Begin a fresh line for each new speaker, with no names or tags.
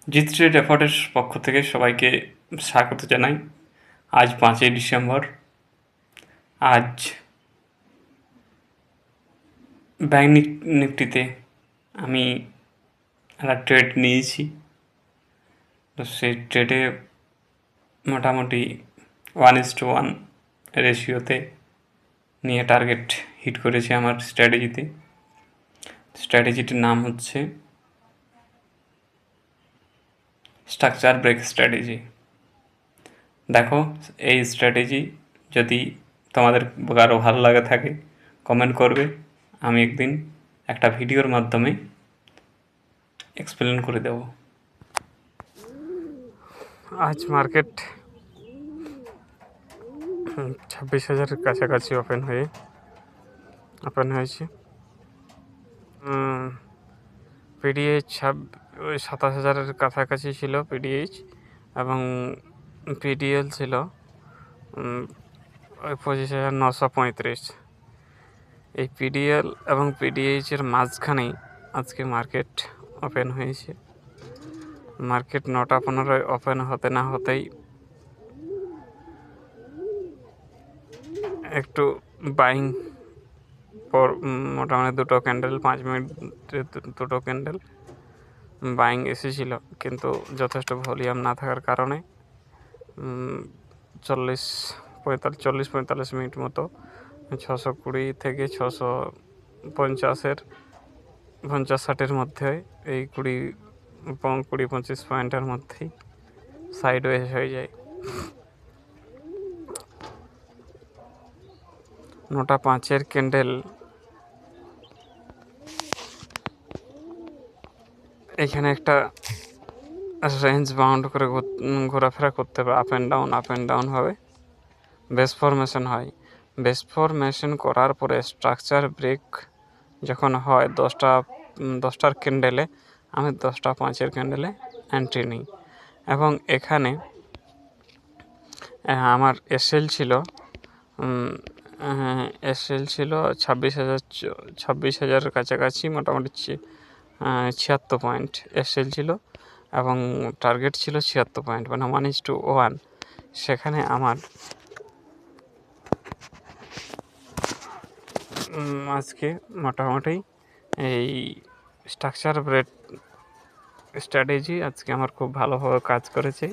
জিত ট্রেড এফোর্টের পক্ষ থেকে সবাইকে স্বাগত জানাই। আজ 5ই ডিসেম্বর। আজ ব্যাংক নিফটিতে আমি একটা ট্রেড নিয়েছি। তো সেই ট্রেডে মোটামুটি 1:1 রেশিওতে নিয়ে টার্গেট হিট করেছি আমার স্ট্র্যাটেজিতে। স্ট্র্যাটেজিটির নাম হচ্ছে স্ট্রাকচার ব্রেক স্ট্র্যাটেজি। দেখো, এই স্ট্র্যাটেজি যদি তোমাদের কারো ভালো লাগে থাকে কমেন্ট করবে, আমি একদিন একটা ভিডিওর মাধ্যমে এক্সপ্লেন করে দেব। আজ মার্কেট 26,000-এর কাছাকাছি ওপেন হয়েছে। পিডিএইচ 27,000-এর কাছাকাছি ছিল পিডিএইচ, এবং পিডিএল ছিল 25,935। এই পিডিএল এবং পিডিএইচের মাঝখানেই আজকে মার্কেট ওপেন হয়েছে। মার্কেট 9:15 ওপেন হতে না হতেই একটু বাইং পর মোটামুটি দুটো ক্যান্ডেল 5 মিনিটে দুটো ক্যান্ডেল বাইং এসেছিল, কিন্তু যথেষ্ট ভলিউম না থাকার কারণে 40-45 মিনিট মতো 620 থেকে 650-60-এর মধ্যে, এই 20-25 পয়েন্টের মধ্যেই সাইডওয়েজ হয়ে যায়। 9:05-এর ক্যান্ডেল এখানে একটা রেঞ্জ বাউন্ড করে ঘোরাফেরা করতে হবে, আপ অ্যান্ড ডাউন হবে। বেস ফরমেশন হয়। বেস ফরমেশন করার পরে স্ট্রাকচার ব্রেক যখন হয় 10টার ক্যান্ডেলে, আমি 10:05-এর ক্যান্ডেলে এন্ট্রি নিই। এবং এখানে আমার এসএল ছিল 26,000-এর কাছাকাছি, মোটামুটি 76 পয়েন্ট এসএল ছিল, এবং টার্গেট ছিল 76 পয়েন্ট, মানে 1:1। সেখানে আমার আজকে মোটামুটি এই স্ট্রাকচার ব্রেক স্ট্র্যাটেজি আজকে আমার খুব ভালোভাবে কাজ করেছে।